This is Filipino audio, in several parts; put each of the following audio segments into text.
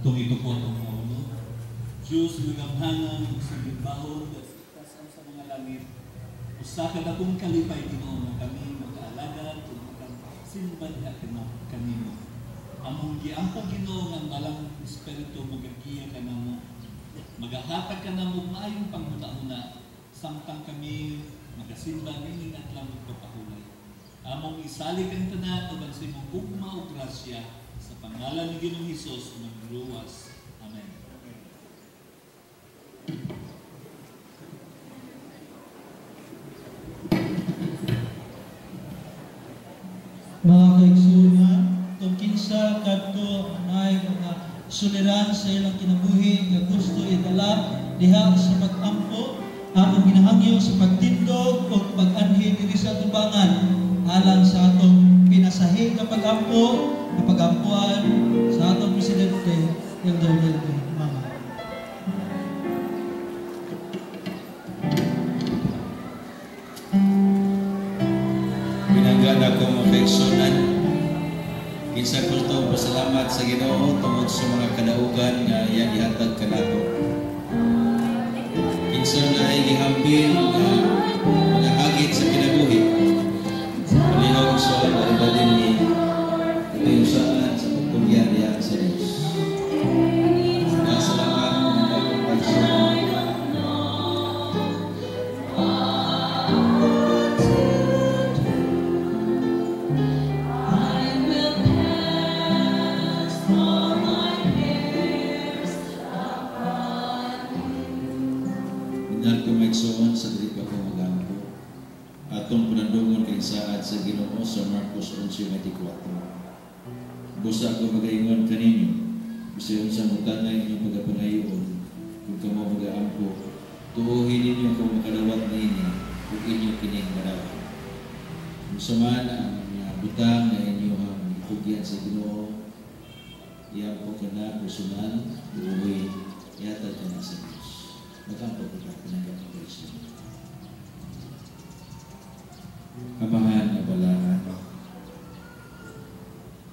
Atong itukot ang maulo. Diyos, lugamhanan, sa gibahon, at itasan sa mga langit. Usa ka akong kalipay Ginoo na kami mag-aalaga kung magsimbad at kanimo. Among giampo Ginoo nga malang espiritu magagiya ka namo. Magahatag ka namo maayong panghuna-huna samtang kami magasimba nini at lang magpapahulay. Among isalig ang tanan ug ang simong ugma ug grasya sa pangalan ni Ginoong Hesus magluwas. Amen. Mga kaigsunan, kung kinsa kadto nay mga suliran sa ilang kinabuhi nga gusto idala diha sa pag-ampo among ginahangyo sa pagtindog o pag-anhi diri sa tubangan alang sa atong pinasahig nga pag-ampo nga pag-ampuan sa atong presidente Elder Delvin Mama. Pinanggana ko mga kaigsunan, kinsa ko ito pasalamat sa Ginoo tungod sa mga kadaugan nga iyang ihatag kanato. Kinsa na ay gihambil nga mga hagit sa kinabuhi. Palihog sa ibalin ni katayusan sa pagtungyan diyan sa Diyos. Salamat mga kaigsunan. Igsoon sa dili pa ko magampo. Atong panandungon kay saad sa Ginoo sa Marcos 11:24. Busa ko magaingon kaninyo, bisan sa mutangay inyong pagapanayon, kung kamo magaampo, tuuhin ninyo kung makadawat ninyo, kung inyo kining madawat. Kung saman ang butang na inyong itugyan sa Ginoo, iyan po ka na personal, tuuhin, yatag ka na sa Diyos. Magampo ko ka pinagyan ng Kristo. Amahan na balaan.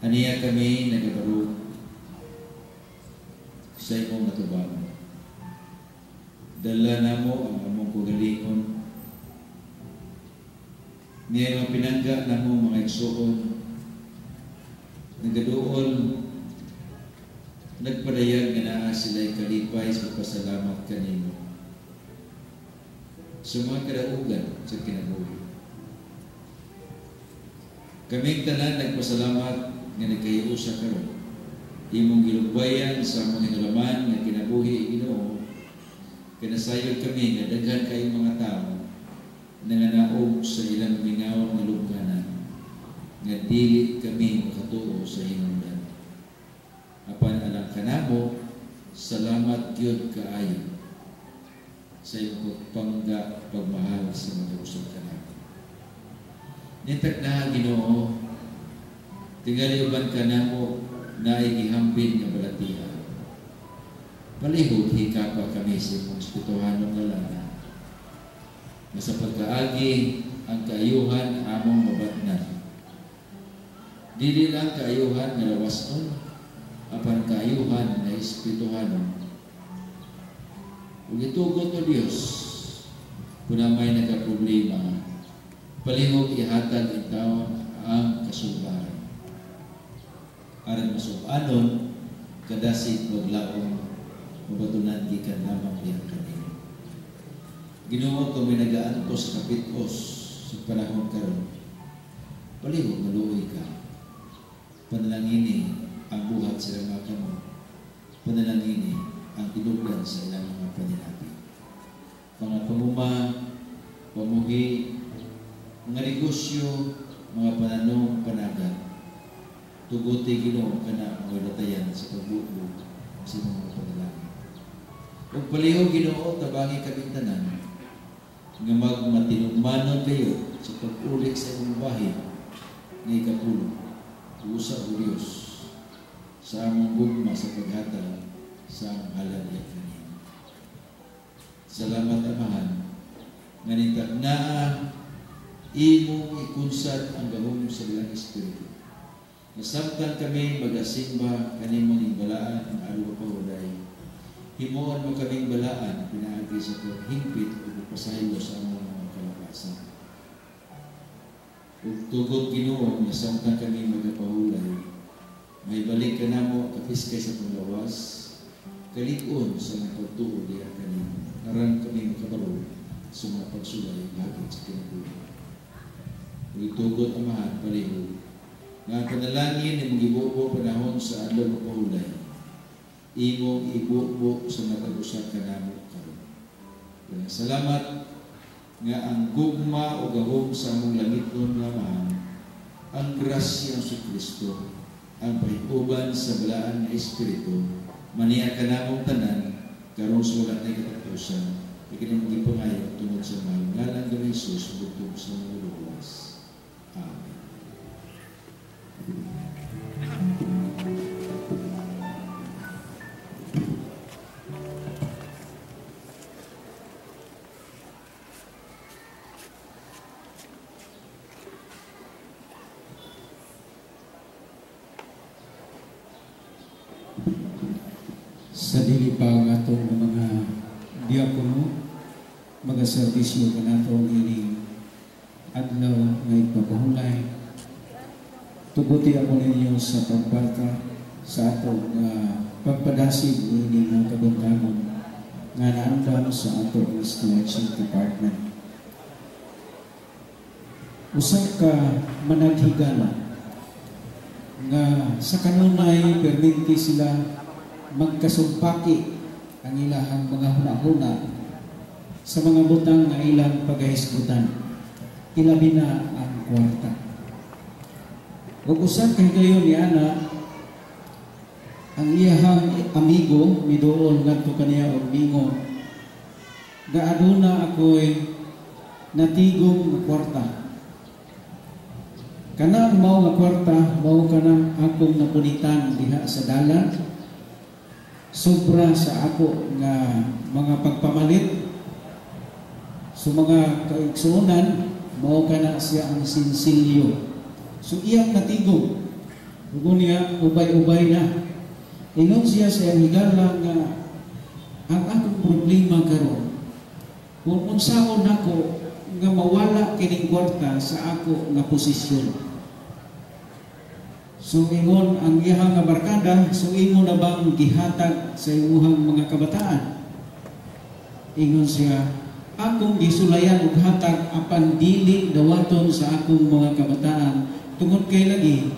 Aniya kami nagabaro sa imong natubangan. Dala na mo ang among kugalingon. Niya mga pinangga na mo mga igsuon. Nagaduol nagpadayag nga naa sila'y kalipay sa pasalamat kanino sa mga kadaugan sa kinabuhi. Kaming tanan nagpasalamat nga nagkahiusa karon. Imong gilugbayan sa mga hinulaman nga kinabuhi Ginoo. Kinasayod kami nga daghan kayong mga tao nanganaog sa ilang mingaw nga lubnganan nga dili kami makatuo sa hinungdan. Apan alang kanamo, salamat gyud kaayo sa iyong pagpangga, pagmahal sa mga usap kanamo. Nitag na Ginoo, tingali uban kanamo na igihampin nga balatihan. Palihog hikapa kami sa imong espirituhanong ngalana na sa pagkaagi ang kaayuhan among mabatnan. Dili lang kaayuhan nga lawason, apan kaayuhan na espirituhanon. Ug itugot o Dios, kung may nagka-problema, palihog ihatag itaw ang kasumbaran. Aron masubanon, kadasig maglaong mabatunan gikan lamang diyan kanino. Ginoo ko may nagaantos sa kapitos sa panahon karon. Palihog maluoy ka. Panalangini ang buhat sa mga kamo. Panalangini ang tinugan sa ilang mga paninabi. Mga pamuma, pamuhi, mga negosyo, mga pananong, panagat. Tuguti Ginoo kana mga datayan sa pagbubo sa mga panalangin. Ug palihog Ginoo tabangi kaming tanan nga magmatinugmanon kayo sa pag-ulik sa imong bahin nga ikapulo. Usa o Diyos sa among gugma sa paghatag sa ngalan niya kanina. Salamat Amahan nga nitag naa imong ikunsad ang gahom sa ilang espiritu. Nasabtan kami magasimba kanimong ibalaan ang araw pa Himuon mo kaming balaan, pinaagi sa hingpit o pasaylo sa among mga kalakasan. Ug tugot Ginoo nga samtang kami magapahulay, may balik ka namo kapiskay sa panglawas, kalig-on sa mga pagtuo diya kanimo. Aran kami makabalo sa mga pagsulay hagit sa kinabuhi. Ug tugot Amahan palihog nga panalangin ng gibubo panahon sa adlaw ng pahulay. Imong ibubo sa matag-usa kanamo karon. Salamat nga ang gugma o gahom sa among langiton nga Amahan, ang grasya sa Kristo, ang pahiuban sa balaan nga Espiritu, maniya ka namong tanan, karong sa wala na kataptusan, ikinang gipangayo tungod sa mahal ngalan ng Jesus, butog sa mga luwas. Amen. Sa dili pa ang atong mga diakono, magaservisyo ka nato ini adlaw nga ipapahulay. Tuguti ako ninyo sa pagbarka sa atong pagpadasig ini ng kabuntagon nga naandam sa atong stewardship department. Usa ka managhigala nga sa kanunay perminti sila magkasumpaki ang ilahang mga hunahuna sa mga butang nga ilang pagahisgutan, ilabi na ang kwarta. Ug usa kay gayon ni ana ang iyahang amigo miduol ngadto kaniya og mingo nga aduna ako'y natigong nga kwarta. Kanang mao nga kwarta mao kanang akong napunitan diha sa dalan, sobra sa ako nga mga pagpamalit so mga kaigsuonan, mao kana siya ang sinsilyo. So iyang natigong ugo niya ubay-ubay na inon siya sa iyang higala nga ang akong problema karon kung unsaon ako nga mawala kining kwarta sa ako nga posisyon. So ingon ang iyang nga barkada, so imo na bang gihatag sa imuhang mga kabataan? Ingon siya, akong gisulayan og hatag apan dili dawaton sa akong mga kabataan tungod kay lagi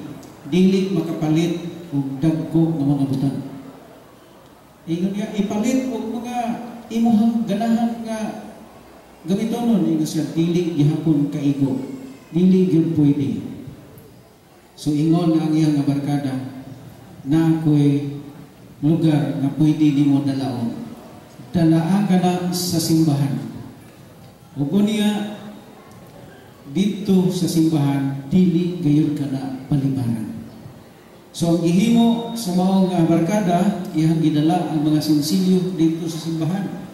dili makapalit og dagko nga mga butang. Ingon niya, ipalit og mga imuhang ganahan nga gamitonon. Ingon siya, dili gihapon kaigo, dili gyud pwede. So ingon ang iyang nga barkada na ako'y lugar na pwede di mo dalaon. Dalaan ka na sa simbahan. Ugo niya dito sa simbahan, dili gayon ka na palibaran. So ang gihimo sa maong nga barkada, iyang gidala ang mga sinsilyo dito sa simbahan.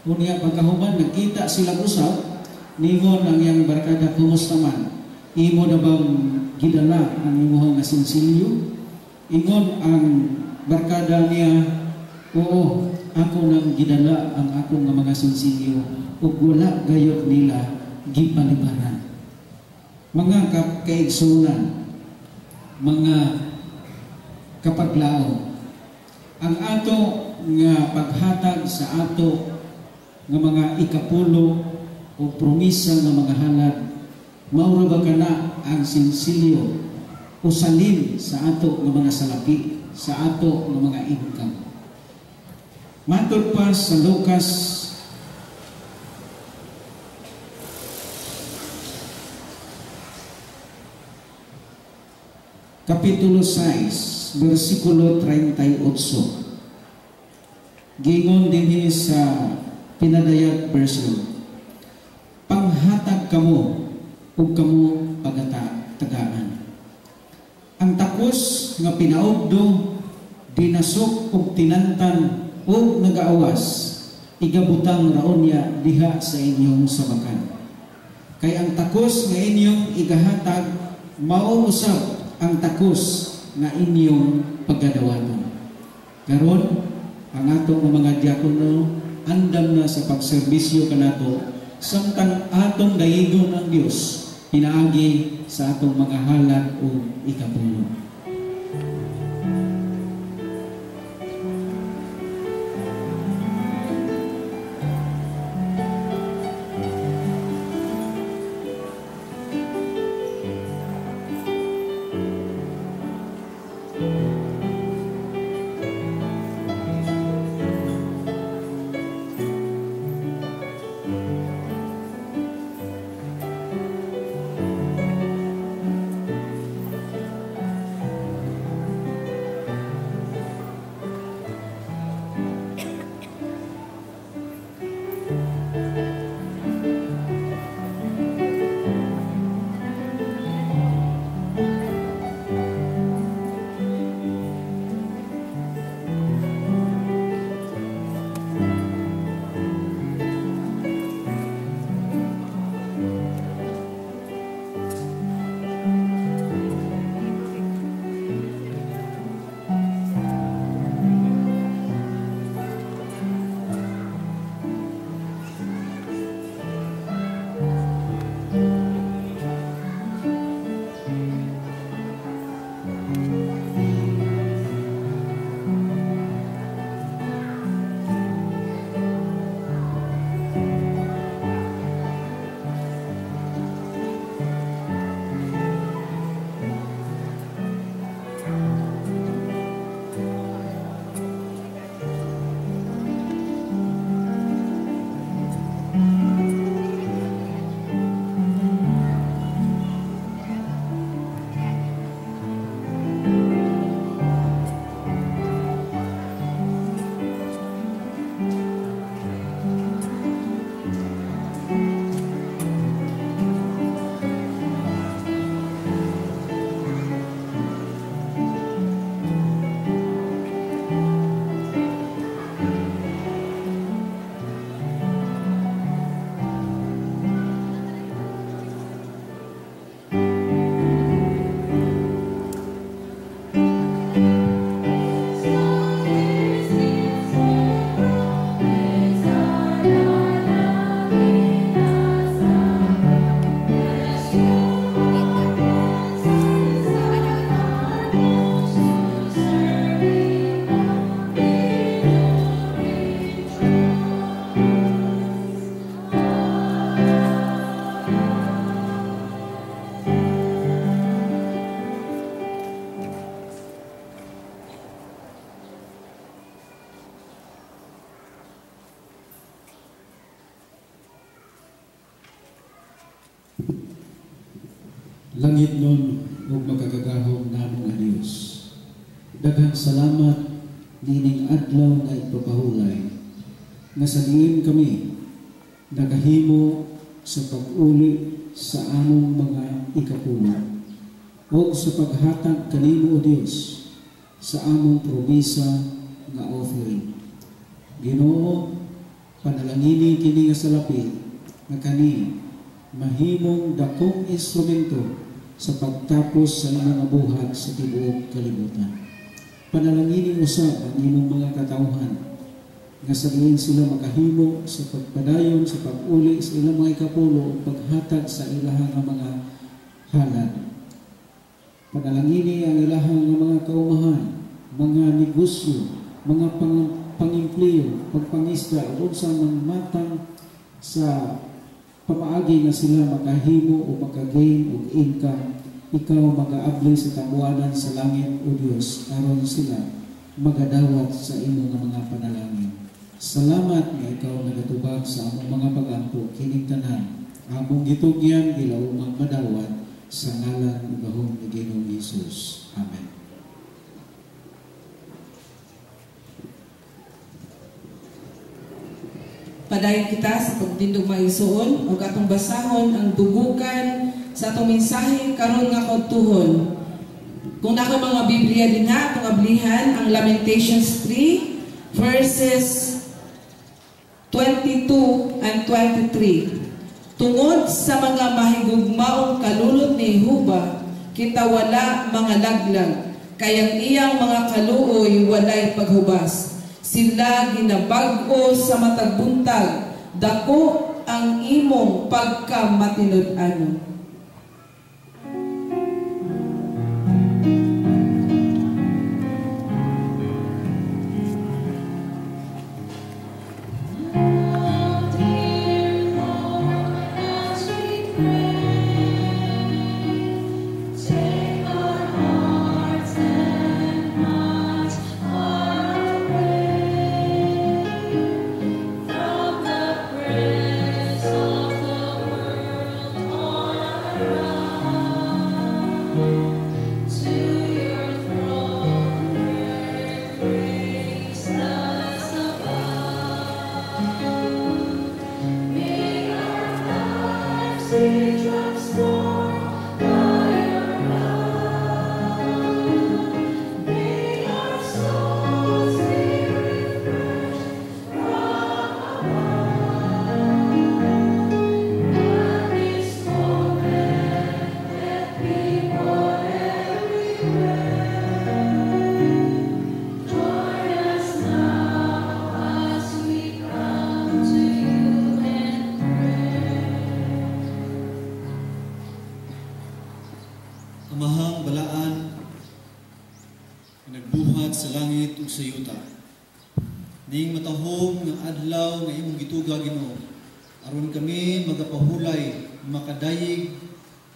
Unya pagkahuman, nagkita sila usap, ningon ang iyang barkada, kumusta man? Imo na bang gidala ang imuhang nga sinsilyo? Ingon ang barkada niya, oo, ako nang gidala ang akong nga mga sinsilyo ug wala gayot nila gipalibaran. Mga kaigsunan, mga kapaglao, ang ato nga paghatag sa ato nga mga ikapulo o promisa nga mga halad, maura ba kana ang sinsilyo o salin sa ato nga mga salapi, sa ato nga mga income. Matod pa sa Lucas Kapitulo 6, versikulo 38. Gingon dinhi sa pinadayag version, panghatag kamo ug kamo pagatagaan. Ang takos nga pinaugdo, dinasok ug tinantan ug nagaawas, igabutang raon niya diha sa inyong sabakan. Kay ang takos nga inyong igahatag, mao usab ang takos nga inyong pagadawaton. Karon ang atong mga diakono andam na sa pagserbisyo kanato samtang atong dayigon ang Dios pinaagi sa atong mga halad o ikapulo. Langit nun ug makagagahom namong nga Dios. Daghang salamat nining adlaw nga ipapahulay nga sa diin kami nagahimo sa pag-uli sa among mga ikapulo o sa paghatag kanimo o Dios sa among probisa nga offering. Ginoo, panalangini kini nga salapi nga kani mahimong dakong instrumento sa pagtapos sa ilang buhat sa tibuok kalibutan. Panalangini usab ang imong mga katawhan nga sabihin sila makahimo sa pagpadayon sa pag-uli sa ilang mga ikapulo o paghatag sa ilahang mga halad. Panalangini ang ilahang mga kaumahan, mga negosyo, mga pangimpliyo, pagpangisda o sa mga matang sa pamaagi nga sila makahimo o makagain o income, ikaw mag-aabli sa tabuanan sa langit o Diyos aron sila magadawat sa imong mga panalangin. Salamat nga ikaw nagatubag sa among mga pagampo kining tanan. Among gitugyan gilaumang madawat sa ngalan ug gahom ni Ginoong Hesus. Amen. Padayon kita sa pagtindog maigsuon o atong basahon ang dugukan sa atong mensahe karon nga kadtuhon. Kung nako mga Biblia dinha atong ablihan ang Lamentations 3 verses 22 and 23. Tungod sa mga mahigugmaong kalulot ni Jehovah, kita wala mga laglag, kayang iyang mga kaluoy walay paghubas. Sila ginabag-o sa matag buntag, dako ang imong pagkamatinud-ano. Amahang balaan, nagbuhat sa langit ug sa yuta. Ning matahom nga adlaw nga imong gituga Ginoo, aron kami magapahulay, makadayig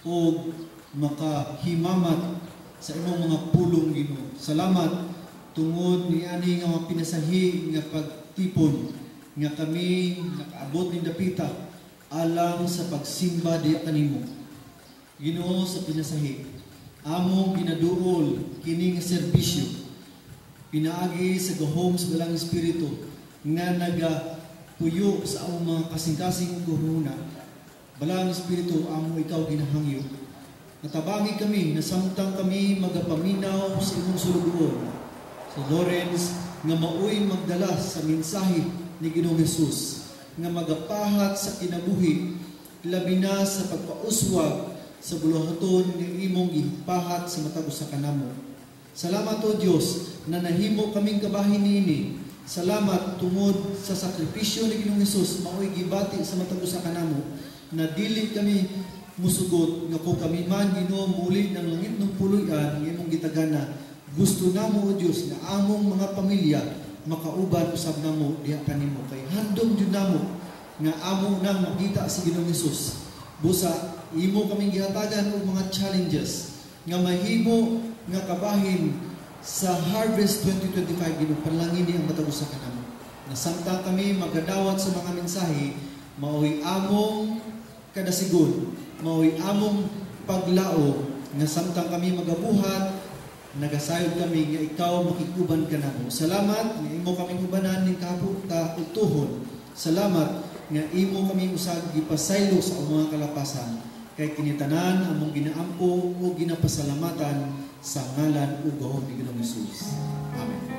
o makahimamat sa imong mga pulong Ginoo. Salamat tungod ni ani nga mga pinasahi nga pagtipon nga kami nakaabot ni dapita alang sa pagsimba diya kanimo. Ginoo, sa pinasahi among ginaduol kining serbisyo pinaagi sa gahom sa Balang Espiritu nga nagapuyo sa among mga kasing-kasing korona. Balang Espiritu, amo ikaw ginahangyo. Natabangi kami na samtang kami magapaminaw sa imong sulugoon sa Lawrence nga maoy magdala sa mensahe ni Ginoong Hesus nga magapahat sa kinabuhi labi na sa pagpauswag sa buluhaton ng imong gipahat sa matag usa kanamo. Salamat o Dios na nahimo kaming kabahin niini. Salamat tungod sa sakripisyo ni Ginoong Hesus maoy gibati sa matag usa kanamo na dili kami musugot nga kung kami man Ginoo muli ng langit ng puloy-an nga imong gitagana. Gusto namo o Dios na among mga pamilya makauban usab namo diha kanimo kay handom jud namo nga among nang makita si Ginoong Hesus. Busa imo kaming gihatagan og mga challenges nga mahimo nga kabahin sa Harvest 2025 Ginoo. Panalangin ni ang matag usa kanamo na samtang kami magadawat sa mga mensahe maoy among kadasigon, maoy among paglao nga samtang kami magabuhat nagasayod kami nga ikaw makikuban kanamo. Salamat nga imo kaming ubanan ning kaputa ug tuhon. Salamat nga imo kami usag gipasaylo sa mga kalapasan kay kinitanan among ginaampo o ginapasalamatan sa ngalan ug gahom ni Ginoong Hesus. Amen.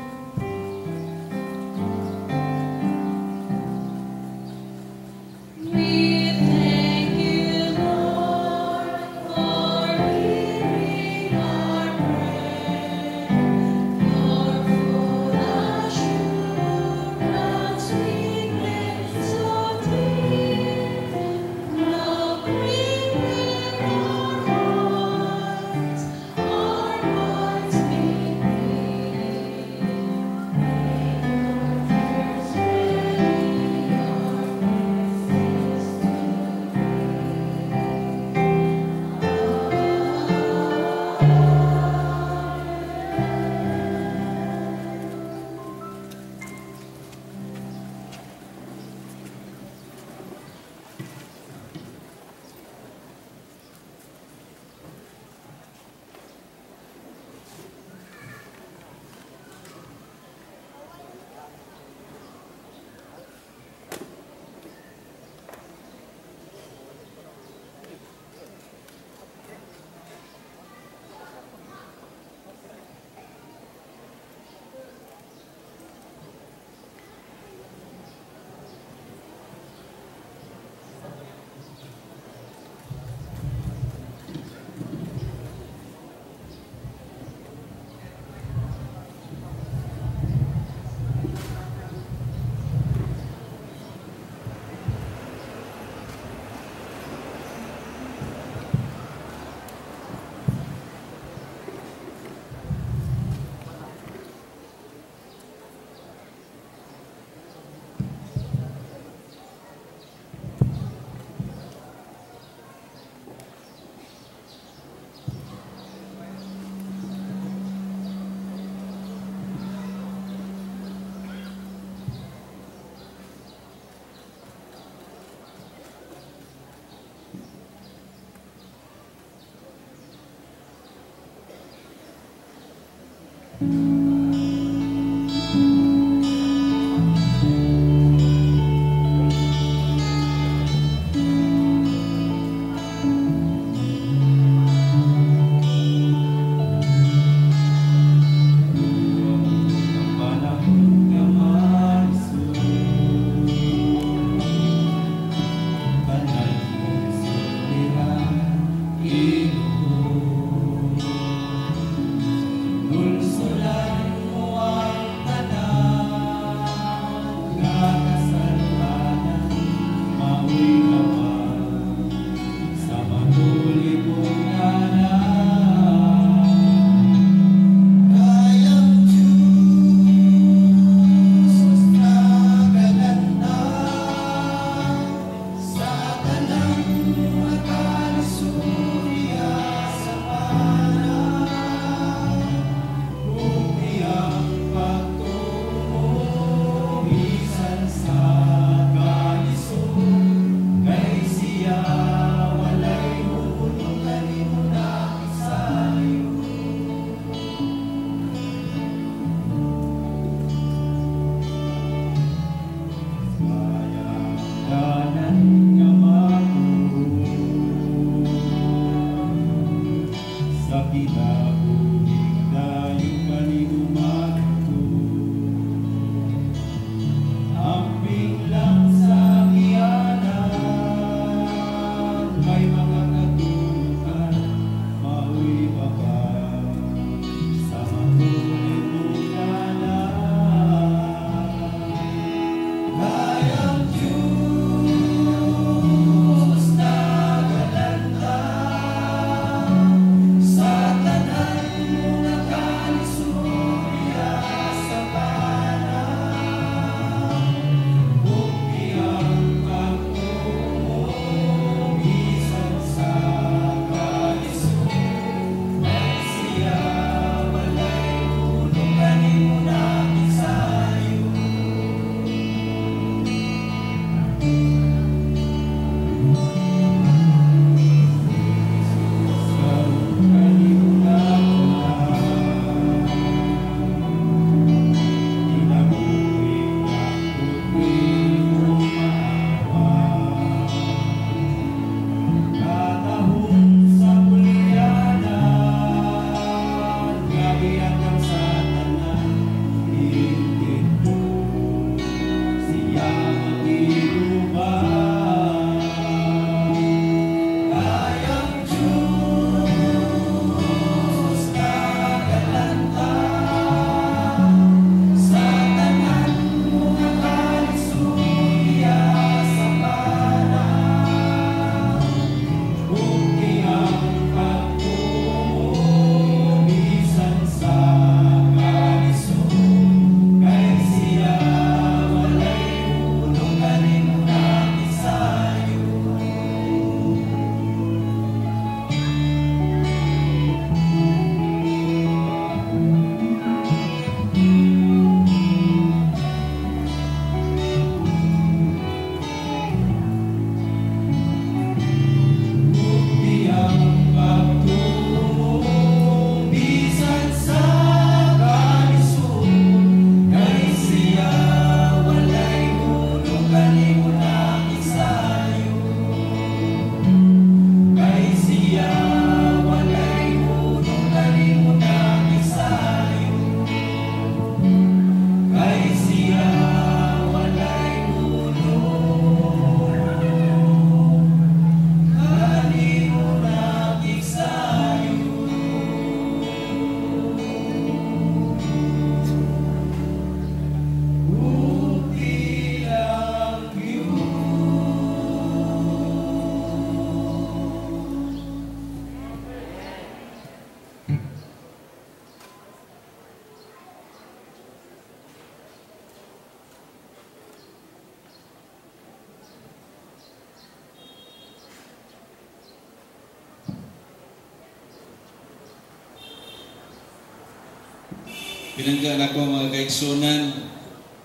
Pinanggaan ako mga kaigsunan,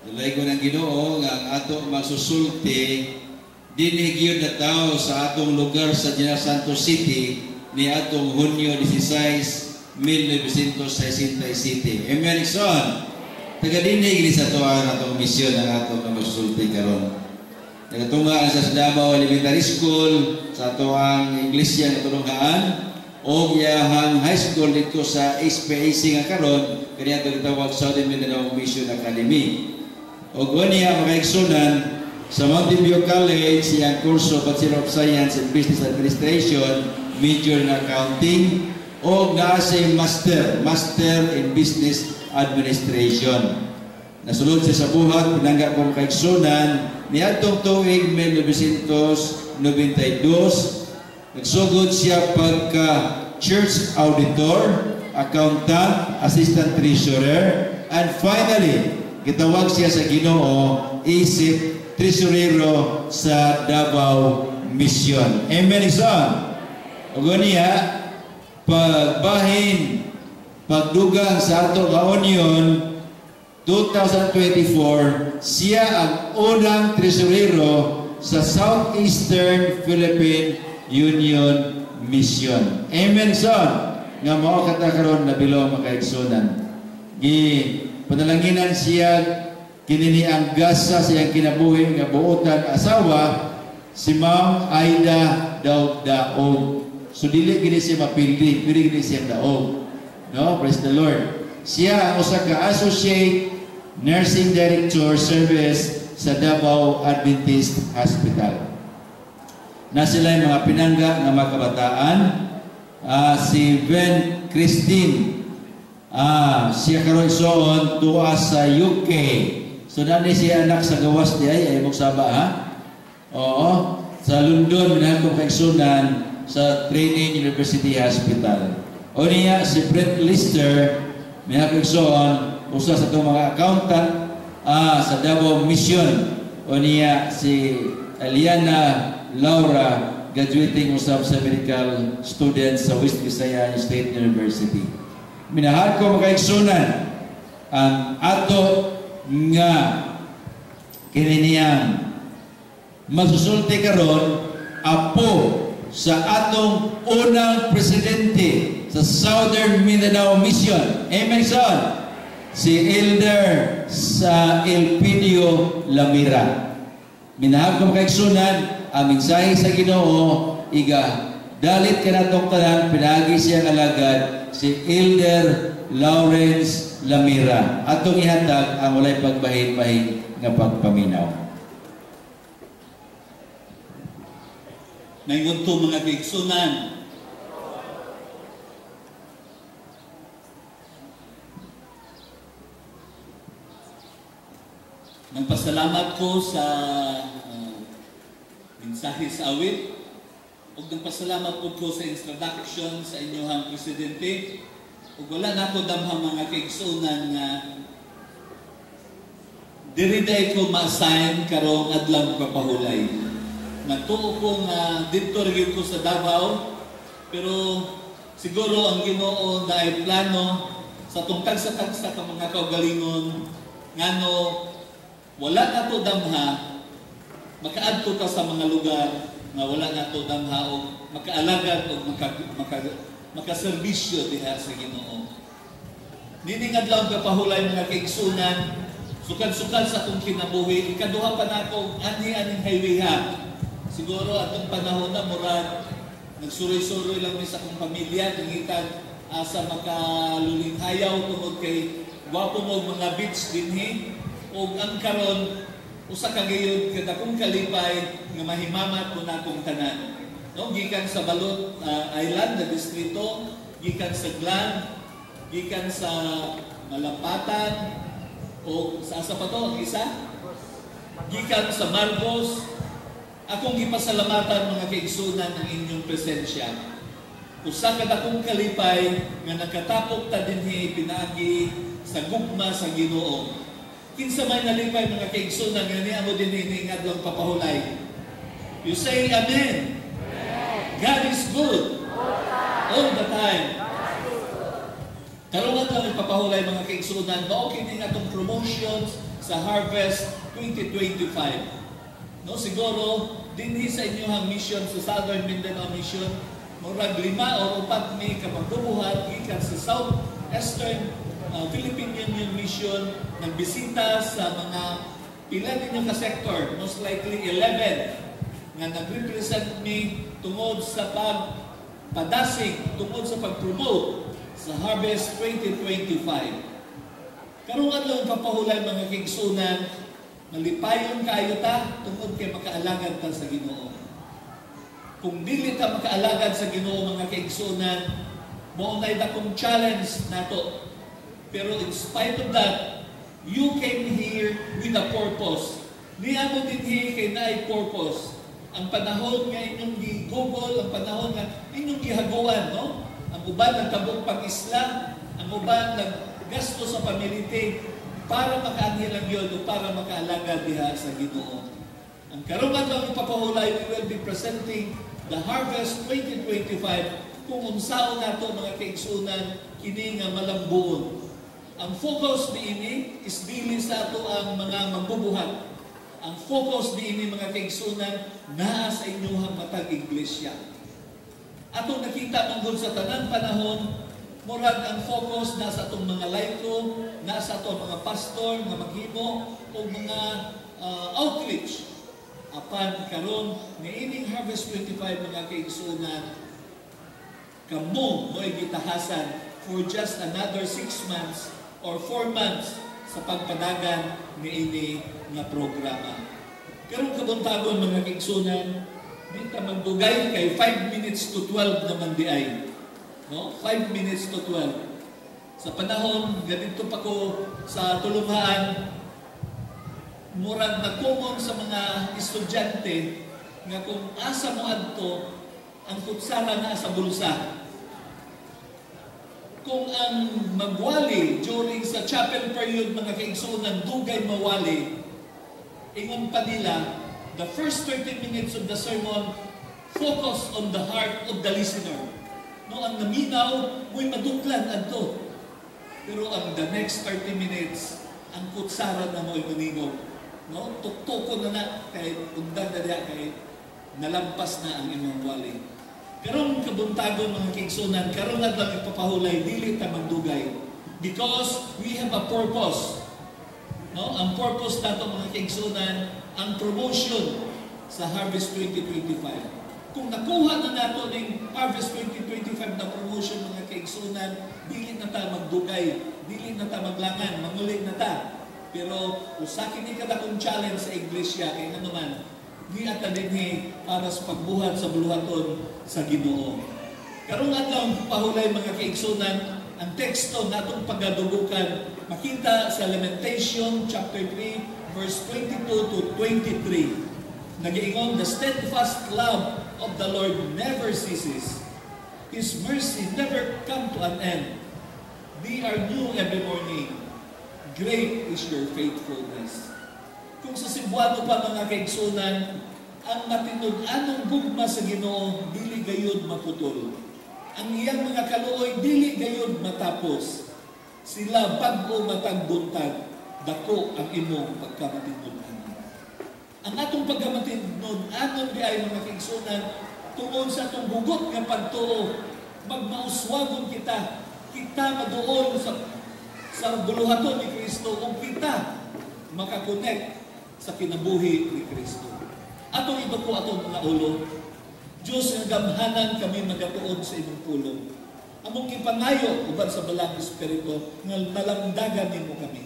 dalay ko ng Ginoo nga ang ato magsusulti dinhi gyud na tao sa atong lugar sa General Santos City ni atong Hunyo 16, 1967. Amen, Ikson. Taga-dinig sa tuwa ng atong misyon ng atong magsusulti karon. Nagatunga sa Davao Elementary School, sa tuwang Iglesia ng Tulunghaan, o yahang high school dito sa SPAC nga karon, kaniya ito gitawag Southern Mindanao Mission Academy. O niya makaigsunan sa Mountain View College, siyang kurso Bachelor of Science in Business Administration, major in Accounting, o naasay Master in Business Administration. Nasulod siya sa buhat, pinangga kong kaigsunan, niadtong tuig 1992, nagsugod siya pagka church auditor, accountant, assistant treasurer, and finally, gitawag siya sa Ginoo, isip tresurero sa Davao Mission. Amen, Ikson. Ugo niya, pagbahin, pagdugang sa ato nga union, 2024, siya ang unang tresurero sa Southeastern Philippine Union Mission. Amen, son. Nga mao katakaron na bilong makaigsunan. Panalanginan siya kinini ang gasa siyang kinabuhi nga buotan asawa si Ma'am Aida Daog. So dili gini siya mapildi, dili gini siya daog. No, praise the Lord. Siya ang usa ka associate nursing director service sa Davao Adventist Hospital. Na sila yung mga pinangga ng mga kabataan. Si Ben Christine, siya karoon soon tuwa sa UK. So nani siya anak sa gawas di ay mong saba ha? Oo. Sa London, minahal kaigsunan sa Training University Hospital. O niya si Brett Lister, minahal kaigsunan usa sa itong mga accountant sa Davao Mission. O niya si Eliana Laura, graduating usab sa medical student sa West Visayas State University. Minahal ko makaigsunan ang ato nga kininiyang magsusulti karon apo sa atong unang presidente sa Southern Mindanao Mission. Amen, son. Si Elder sa Elpidio Lamira. Minahal ko makaigsunan ang mensahe sa Ginoo, iga dalit ka na itong tanan, pinagi siyang alagad si Elder Lawrence Lamira. Atong ihatag ang walay pagbahin-bahin nga pagpaminaw. Ngayon to mga kaigsunan, nagpasalamat ko sa mensahe sa awit ug nagpasalamat ko sa introduction sa inyong presidente ug wala na ako damhang mga kaigsunan nga diri day ko ma-assign karong adlaw papahulay. Nagtuo ko nga dito rin ko sa Davao, pero siguro ang Ginoo na ay plano sa tagsa-tagsa ka mga kaugalingon ngano wala na to damha makaadto ka sa mga lugar nga wala na to damha o makaalagad o makaserbisyo diha sa Ginoo. Nining adlaw kapahulay mga kaigsunan, sukad-sukad sa akong kinabuhi, ikaduha pa nako ani-aning highway ha. Siguro atong panahon na murag nagsuroy-suroy lang mi sa akong pamilya, nangitag sa makalulinghayaw tungod kay gwapo mo mga beach dinhi ug ang karon usa ka gayud kada kong kalipay nga mahimamat mo na akong tanan. No, gikan sa Balot Island na distrito, gikan sa Glan, gikan sa Malapatan o sa asa pa to ang isa? Gikan sa Marcos. Akong gipasalamatan mga kaigsunan ang inyong presensya. Usa ka dakong kalipay nga nakatapok ta dinhi pinagi sa gugma sa Ginoo. Kinsa may nalipay mga kaigsunan nga niya mo dinhi nga adlong papahulay. You say amen. God is good all the time. Karon lang ipapahulay mga kaigsunan, mao kini atong promotions sa Harvest 2025. No, siguro dinhi sa inyong mission sa Southern Mindanao Mission murag 5 o 4 may kapagbubuhat gikan sa Southeastern Philippine Union Mission nagbisita sa mga pila ninyo ka sector, most likely 11 nga nag-represent me tungod sa pagpadasig, tungod sa pag-promote sa Harvest 2025. Karong adlaw papahulay mga kaigsunan, malipayon kayo ta tungod kay makaalagad ta sa Ginoo. Kung dili ta makaalagad sa Ginoo mga kaigsunan, mao nay dakong challenge nato. Pero in spite of that, you came here with a purpose. Niya mo din kay naay purpose. Ang panahon nga inyong gi-google, ang panahon nga inyong gihaguan, no? Ang uban nagtabok pag-isla, ang uban naggasto sa pamilite para makaanhilang yun o para makaalaga diha sa Ginoo. Ang karungan lang ipapahulay, we will be presenting the Harvest 2025 kung unsaon nato mga kaigsunan kini nga malambuon. Ang focus niini is dili sa ato ang mga magbubuhat. Ang focus niini mga kaigsunan naa sa inyong matag iglesia. Atong nakita manggod sa tanang panahon, murag ang focus na sa atong mga laiko, na sa atong mga pastor nga maghimo o mga outreach. Apan karon niining Harvest 25 mga kaigsunan, kamo mo'y gitahasan for just another 6 months or 4 months sa pagpadagan niini nga programa. Karong kabuntagon mga kaigsunan, di ta magdugay kay 5 minutes to 12 naman di ay. No? 5 minutes to 12. Sa panahon, ganito pa ko sa tulungaan, murag nagkumon sa mga estudyante nga kung asa mo adto, ang kutsara na sa bulsa. Kung ang magwali during sa chapel period mga kaigsunan, dugay mawali, ingon pa nila, the first 30 minutes of the sermon focus on the heart of the listener. No, ang naminaw, mo'y maduklan adto. Pero ang the next 30 minutes, ang kutsara na mo'y maningog. No, tuktukon na kay undan na diya kay nalampas na ang imong wali. Karong kabuntagon mga kaigsunan, karon lang ipapahulay, dili ta magdugay. Because we have a purpose. No, ang purpose nato mga kaigsunan, ang promotion sa Harvest 2025. Kung nakuha na nato ning Harvest 2025 na promotion mga kaigsunan, dili na ta magdugay, dili na ta maglangan, mangulit na ta. Pero usa kini kadakong challenge sa iglesia kay nga naman di ata dinhi para sa pagbuhat sa buluhaton sa Ginoo. Karong adlaw pahulay mga kaigsunan, ang teksto natong pagadugukan makita sa Lamentation chapter 3 verse 22 to 23. Nagiingon, the steadfast love of the Lord never ceases. His mercy never come to an end. They are new every morning. Great is your faithfulness. Kung sa Cebuano pa mga kaigsunan, ang matinud-anong gugma sa Ginoo dili gayud maputol. Ang iyang mga kaluoy dili gayud matapos. Sila bag-o matag buntag, dako ang imong pagkamatinud-anon. Ang atong pagkamatinud-anon di ay mga kaigsunan tungod sa atong hugot nga pagtuo, magmauswagon kita maduol sa buluhaton ni Kristo ug kita makakonect sa kinabuhi ni Kristo. Atong ito po atong mga ulo, Diyos nga gamhanan kami magatuon sa imong pulong. Among ipangayo uban sa balang Espiritu nga malamdagan nimo kami.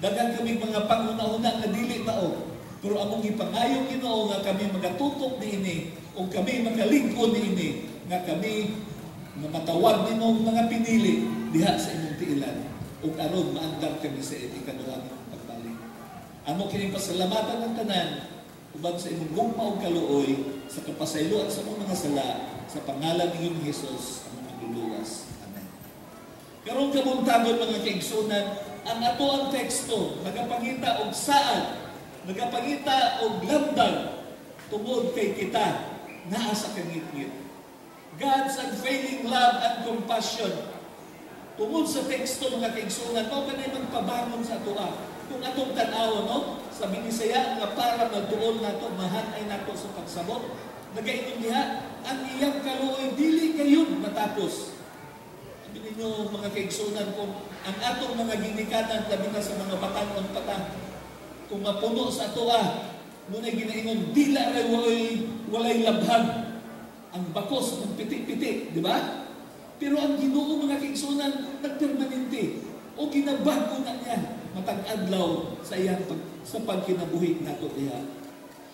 Dagan kami mga panguna-una nga dili mao, pero among ipangayo Ginoo nga kami magatutok niini o kami makalingkod niini nga kami nga matawag nimo mga pinili diha sa imong tiilan ug aron maandar kami sa ikaduhang pagbalik. Amo kini pasalamatan ng tanan uban sa imong gugma ug kaluoy sa kapasayloan sa among mga sala sa pangalan ni Hesus ang magluluwas. Amen. Karong kabuntagon mga kaigsunan, ang ato ang teksto nagapangita og saad, nagapangita og lamdag tungod kay kita naa sa kangit-ngit. God's unfailing love and compassion. Tungod sa teksto mga kaigsunan, mao kanay magpabangon sa atoa. Kung atong tan-aw no, sa Binisaya nga para magtuon nato, mahanay nato sa pagsabot, nagaingon diha, ang iyang kaluoy dili kayon matapos. Sabi ninyo mga kaigsunan, kung ang atong mga ginikanan labi na sa mga batanon pata, kung mapuno sa atoa, muna ginaingon, dila ray walay labhag ang bakos ng piti-piti, di ba? Pero ang Ginoo mga kaigsunan, nagpermanente o ginabago na niya matag adlaw sa iyang sa pagkinabuhi nato diha.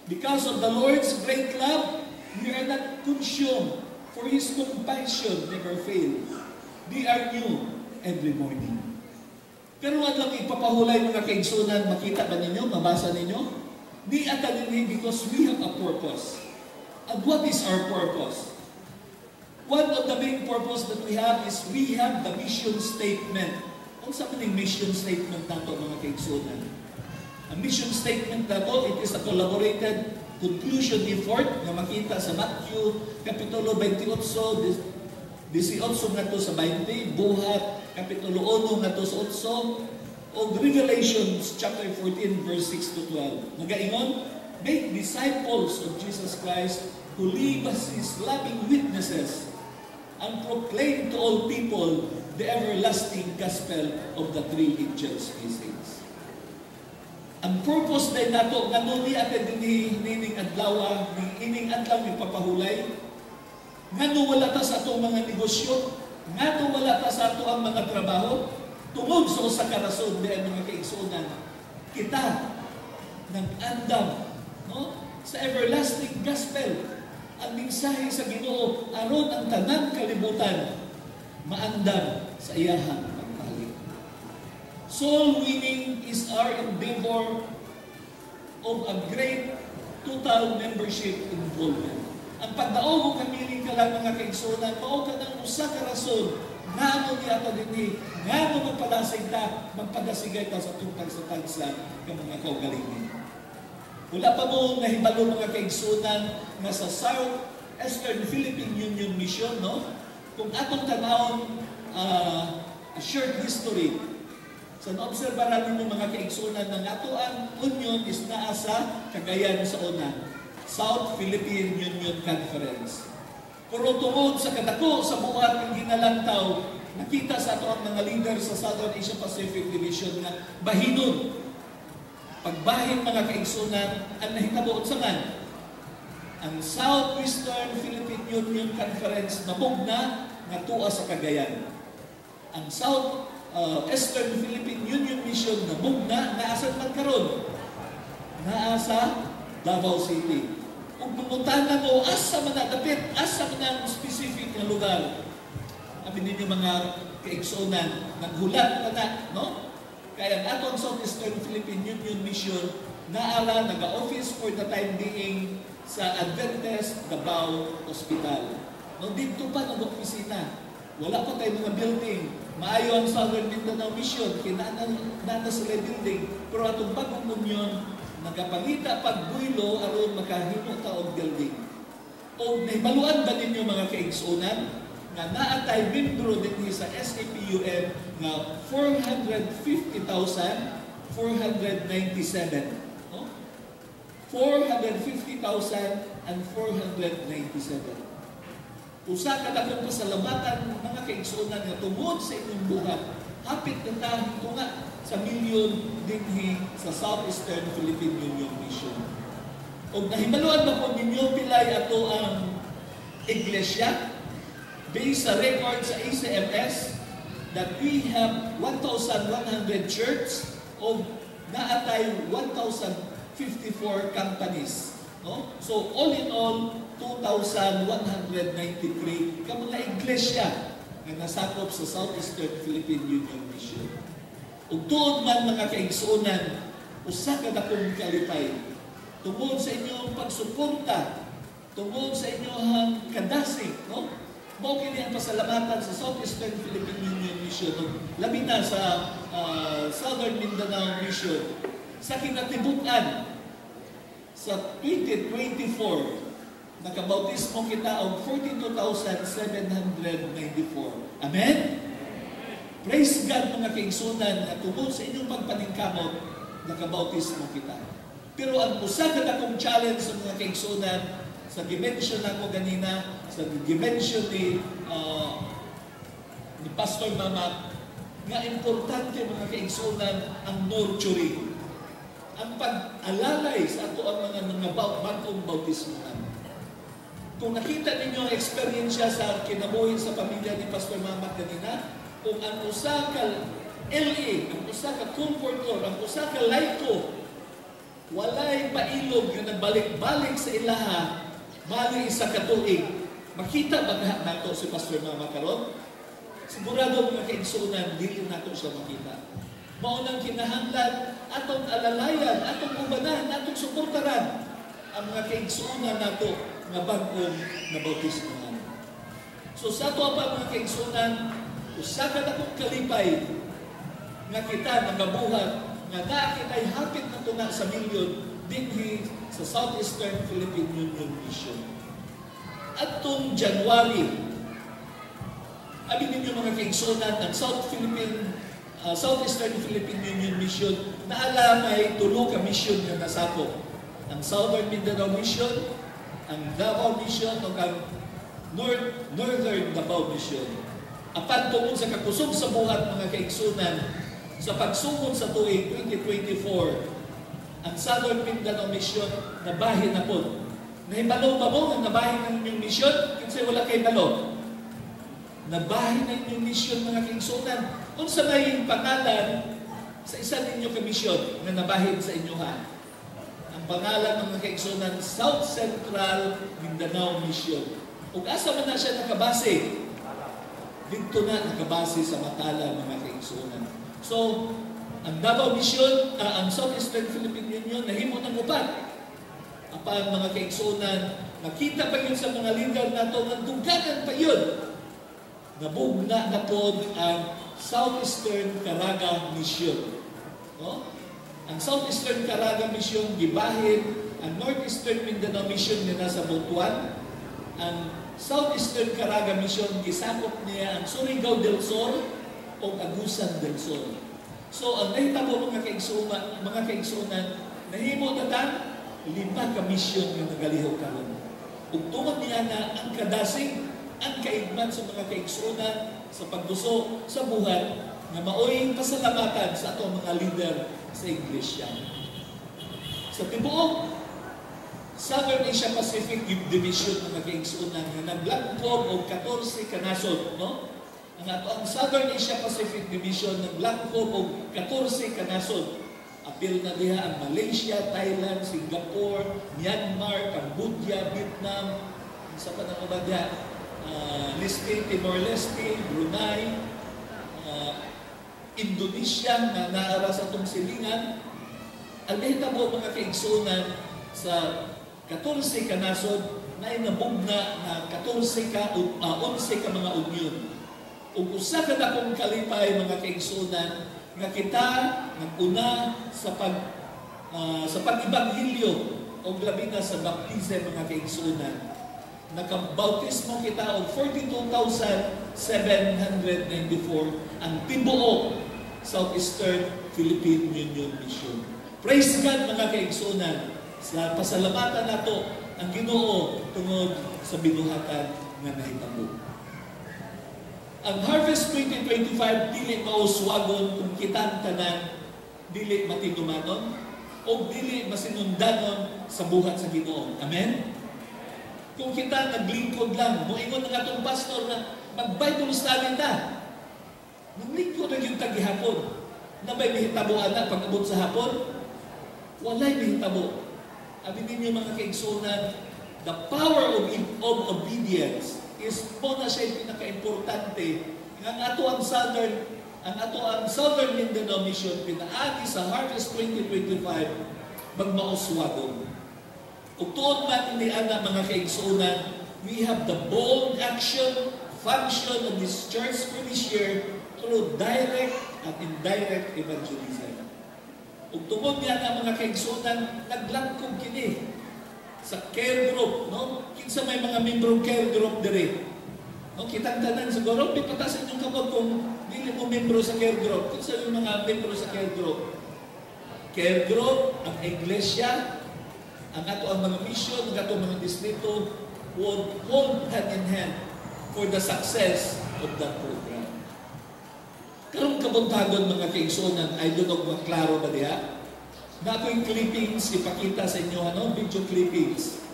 Because of the Lord's great love, we are not consumed, for His compassion never fail. They are new every morning. Pero at lang ipapahulay mga kaigsunan, makita ba ninyo, mabasa ninyo? Di atalini because we have a purpose. And what is our purpose? One of the main purpose that we have is we have the mission statement. Ang sabi ng mission statement nato mga kaigsunan? Ang mission statement nato, it is a collaborated conclusion effort na makita sa Matthew Kapitulo 28, 18 nga to sa 20, Buhat Kapitulo 1 nga to sa 8, o Revelations chapter 14 verse 6 to 12. Nagaingon, make disciples of Jesus Christ who live as His loving witnesses and proclaim to all people the everlasting gospel of the three angels' message. Ang purpose na nato nga nuni atin din nining adlaw, ining adlaw ni papahulay, ngano wala ta sa atong mga negosyo, ngano wala ta sa ato ang mga trabaho, tungod sa usa ka rason di mga kaigsunan, kita nag-andam no sa everlasting gospel, ang mensahe sa Ginoo aron ang tanang kalibutan maandam sa iyahang pagpalig. Soul winning is our endeavor of a great total membership involvement. Ang pagdaog o kamiling ka lang mga kaigsunan, mao ka ng usa ka rason nga ano di ato dinhi, nga ano magpadasig ta, magpadasigay ta sa tungtag sa tagsa ng mga kaugalingon. Wala pa mo nahibalo mga kaigsunan nga sa South Eastern Philippine Union Mission, no? Kung atong tanawon a short history, sa naobserbahan ninyo mga kaigsunan ng ato ang union is naa sa Cagayan sa una, South Philippine Union Conference. Pero tungod sa kadako sa buhat ng ginalantaw, nakita sa ato ang mga leader sa Southern Asia Pacific Division nga bahinon pagbahin mga kaigsunan ang nahitabo unsangan ang Southeastern Philippine Union Conference nabugna nga tuwa sa Cagayan. Ang South Eastern Philippine Union Mission nabugna nga asan man karon naa sa Davao City. Kung pumuntahan mo asa man nadapit, asa man ang specific na lugar, sabi ninyo mga kaigsunan, naghulat na no? Kaya ang atong Southeastern Philippine Union Mission naala nag-office for the time being sa Adventist Davao Hospital. No, dito pa nag-opisina. Wala pa tayo mga building. Maayo ang Southern Mindanao Mission, kinana sila building. Pero atong bagong union, nagapangita pagbuilo aron makahimo ta og building. O nahibaluan ba ninyo mga kaigsunan nga naatay membro dinhi sa SAPUM nga 450,497, no? 450,497. Usa ka dakong pasalamatan mga kaigsunan nga tungod sa inyong buhat, hapit na tayo nga sa milyon dinhi sa Southeastern Philippine Union Mission. O nahibaluan ba po ninyo pilay ato ang iglesia? Based sa record sa ACMS that we have 1,100 church o naatay 1,054 companies. No? So all in all, 2,193 ka mga iglesia na nasakop sa Southeastern Philippine Union Mission. Ug tuod man mga kaigsunan, usa ka dakong kalipay tungod sa inyong pagsuporta, tungod sa inyong kadasig, no? Mao kini ang pasalamatan sa Southeastern Philippine Union Mission, labi na sa Southern Mindanao Mission. Sa kinatibukan sa 2024, nakabautismo kita og 42,794. Amen? Praise God mga kaigsunan at tungod sa inyong pagpaningkamot, nakabautismo kita. Pero ang usa ka dakong challenge sa mga kaigsunan sa dimension nako ganina, sa dimension ni Pastor Mama, nga importante mga kaigsunan ang nurturing. Ang pag-alalay sa ato ang mga bagong bautismuhan. Kung nakita ninyo ang eksperyensya sa kinabuhi sa pamilya ni Pastor Mama kanina, kung ang usa ka LA, ang usa ka comforter, ang usa ka laiko, walay pailog nga nagbalik-balik sa ilaha, bali isa ka tuig, makita ba nato si Pastor Mama karon? Sigurado mga kaigsunan, dili nato siya makita. Maunang kinahanglan, atong alalayan, atong ubanan, atong suportaran ang mga kaigsunan nato nga bagong nabautismuhan. So sa ato pa mga kaigsunan, usa ka na kong kalipay nga kita nagabuhat nga nakitay hapit na tuna sa milyon dinhi sa Southeastern Philippine Union Mission. Atong January, abi ninyo mga kaigsunan, ang Southeastern Philippine Union Mission naala may tulo ka mission nga nasakop. Ang Southern Mindanao Mission, ang Davao Mission, o ang Northern Davao Mission. Apan tungod sa kakusog sa buhat mga kaigsunan, sa pagsugod sa tuig 2024, ang Southern Mindanao Mission nabahin na po. Nahibalo ba mo ang nabahin ng inyong mission? Kasi wala kay balo. Nabahin na inyong mission mga kaigsunan. Kung sa may pangalan sa isa ninyo ka-mission na nabahin sa inyohan, ang pangalan mga kaigsunan, South Central Mindanao Mission. Kung asa man na siya nakabase, dito na nakabase sa Matala mga kaigsunan. So, ang Davao Mission, ang Southeastern Philippine Union, nahimo ng upat. Apan mga kaigsunan, nakita pa yun sa mga leader nato, nagdugagan pa yun. Nabugna na po ang Southeastern Caraga Mission. No? Ang Southeastern Caraga Mission, gibahin ang Northeastern Mindanao Mission na nasa Butuan. Ang Southeastern Caraga Mission, gisakop niya ang Surigao del Sur o Agusan del Sur. So, ang nahitabo mga kaigsunan, nahimo na ta, 5 ka mission nga nagalihaw karon. Ug tungod niya na ang kadasig, ang kaigman sa mga kaigsunan sa pagduso sa buhat na maoy pasalamatan sa ato mga leader sa Iglesia. Sa tibuok Southern Asia Pacific Division mga kaigsunan nga naglangkob og 14 ka nasod, no? Ang Southern Asia Pacific Division naglangkob og 14 ka nasod. Apil na diha ang Malaysia, Thailand, Singapore, Myanmar, Cambodia, Vietnam, sa panahon ba diha? Leste, Timor-Leste, Brunei, Indonesia na naara sa itong silingan. Ang nahitabo mga kaigsunan sa 14 ka nasod na inabugna na 11 ka mga union. Ug usa ka na kong kalipay mga kaigsunan nga kita naguna sa pag-ibanghilyo o labi na sa baptism mga kaigsunan. Nakabautismo kita og 42,794 ang tibuok Southeastern Philippine Union Mission. Praise God mga kaigsunan, sa pasalamatan nato ang Ginoo tungod sa binuhatan nga nahitabo. Ang Harvest 2025 dili mauswagon kung kitang tanan, dili matinumanon o dili masinundanon sa buhat sa Ginoo. Amen? Kung kita naglingkod lang, moingon ng atong pastor na mag-Bible study ta. Naglingkod na yung tagihapon. Na may mihitabuan na pag-abot sa hapon? Walay mihitabo. Abi ninyo mga kaigsunan, the power of obedience is po na siya pinaka-importante. Ang ato ang Southern Mindanao Mission pinaagi sa Harvest 2025 magmauswagon. Ug tuod man ni ana mga kaigsunan, we have the bold action, function of this church for this year through direct and indirect evangelism. Ug tungod niya na mga kaigsunan, naglangkob kini sa care group, no? Kinsa may mga membro care group dire. No, kitang tanan siguro pipatasan yung kamot kung dili mo membro sa care group. Kinsa yung mga membro sa care group? Care group, ang iglesia, ang ato ang mga mission, ang ato mga distrito would hold hand in hand for the success of that program. Karong kabuntagon mga kaigsunan, ay doon og maklaro ba diha? Na ako yung clippings, ipakita sa inyo, video clippings.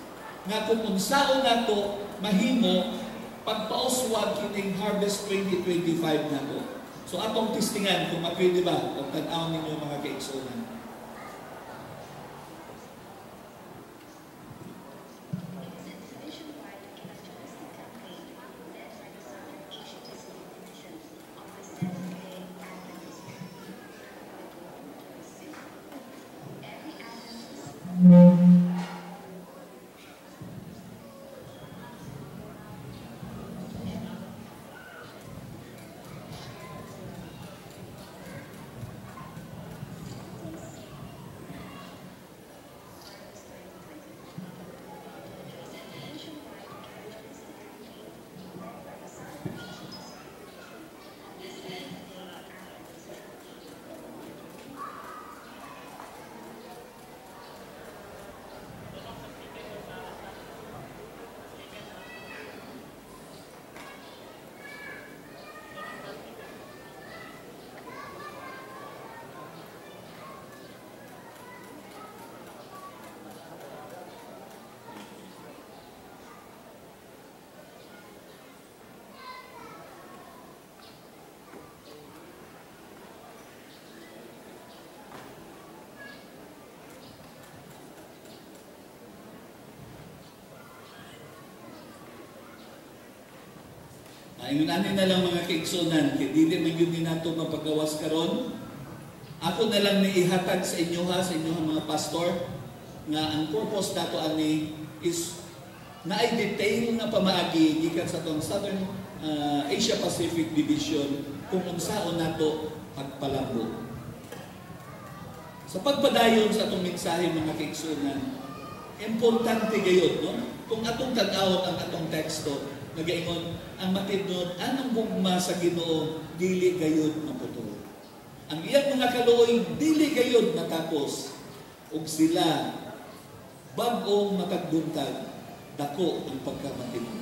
Nga kung unsaon nato mahimo pagpauswag kining Harvest 2025 nato. So atong testingan kung mapwede ba o tan-aw ninyo mga kaigsunan. Ingon ani na lang mga kaigsunan, kay dili man gyud ni nato mapagawas karon. Ako na lang ni ihatag sa inyo ha, sa inyong mga pastor, nga ang purpose nato ani is naay detail nga pamaagi gikan sa tong Southern Asia Pacific Division kung unsaon nato pagpalabo. Sa pagpadayon sa atong mensahe mga kaigsunan, importante gayud no? Kung atong tag-awon ang atong teksto, nagaingon ang matindon anong gugma sa Ginoo dili gayud maputol. Ang iyang mga kaluoy dili gayud matapos ug sila bag-ong makagbuntag dako ang pagkamatindon.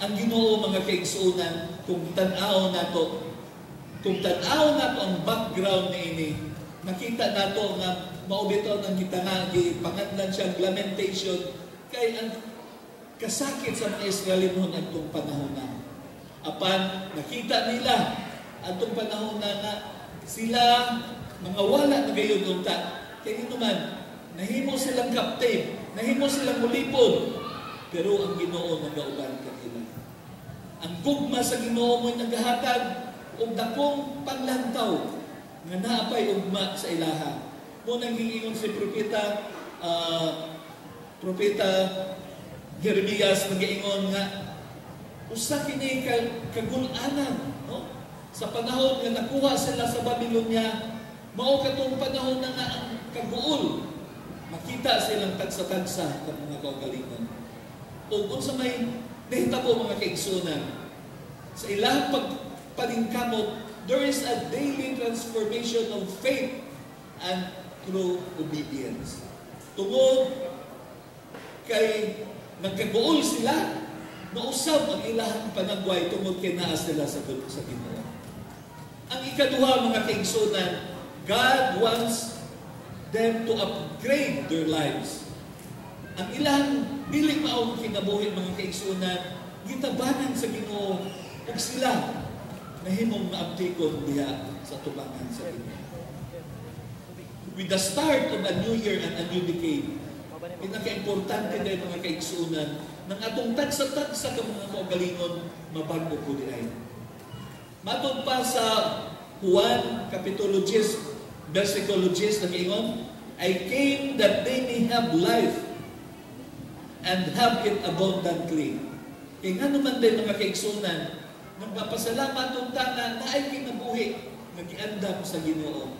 Ang Ginoo mga kaigsunan kung tan-aw nato ang background niini, nakita nato nga maubito ng gitanga pangatlan siyang lamentation kay ang kasakit sa mga Israelinon atong panahon na. Apan nakita nila atong panahon na sila mga wala na gayon unta. Kaya naman nahimo silang captive, nahimo silang mulipod, pero ang Ginoo nagauban kanila. Ang gugma sa Ginoo mo'y nagahatag og dakong paglantaw nga naapay ugma sa ilaha. Mo nang giingon si propeta Jeremias nagaingon nga usa kini kagul-anan, no? Sa panahon nga nakuha sila sa Babylonia, mao katong panahon na nga ang kaguol. Makita silang tagsa-tagsa ng mga kaugalingon. O kung sa may nahitabo mga kaigsunan, sa ilang pagpalingkamot, there is a daily transformation of faith and true obedience. Tungod kay nagkaguol sila, nausab ang ilang panagway tungod kay naa sila sa Ginoo. Ang ikaduha mga kaigsunan, God wants them to upgrade their lives. Ang ilang dili maong kinabuhi mga kaigsunan, gitabanan sa Ginoo ug sila nahimong maabtikon diha sa tubangan sa Ginoo. With the start of a new year and a new decade, pinaka-importante na mga kaigsunan ng atong tagsa-tagsa ka mga kaugalingon mabago po di ay. Matod pa sa Juan, Kapitulo 10, versikulo 10, nag-ingon, I came that they may have life and have it abundantly. Kaya nga naman din mga kaigsunan, nagpapasalamat unta na ay kinabuhi, nag-iandam sa Ginoo.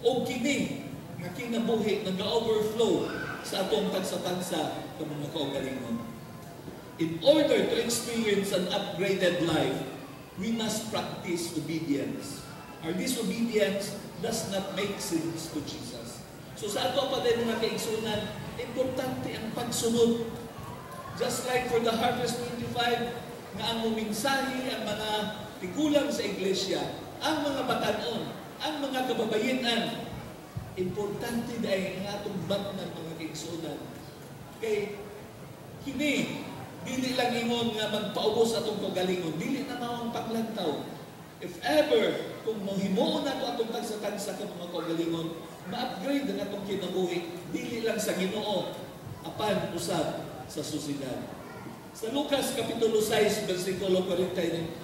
O kini, nga kinabuhi, nag-overflow sa atong tagsa-tagsa ng mga kaugalingon. In order to experience an upgraded life, we must practice obedience. Our disobedience does not make sense to Jesus. So sa ato pa din mga kaigsunan, importante ang pagsunod. Just like for the Harvest 25, nga ang muminsahi ang mga tigulang sa iglesia, ang mga batanon, ang mga kababayenan, importante dahil ang atong batnan mga kaigsunan. Kay kini, dili lang ingon nga magpaubos atong kagalingon, dili na mawang paglantaw. If ever, kung mahimuon na ito atong tagsa-tagsa ka mga kagalingon, ma-upgrade ang atong kinabuhi, dili lang sa Ginoo, apan usab sa susidad. Sa Lucas Kapitulo 6, versikulo 49,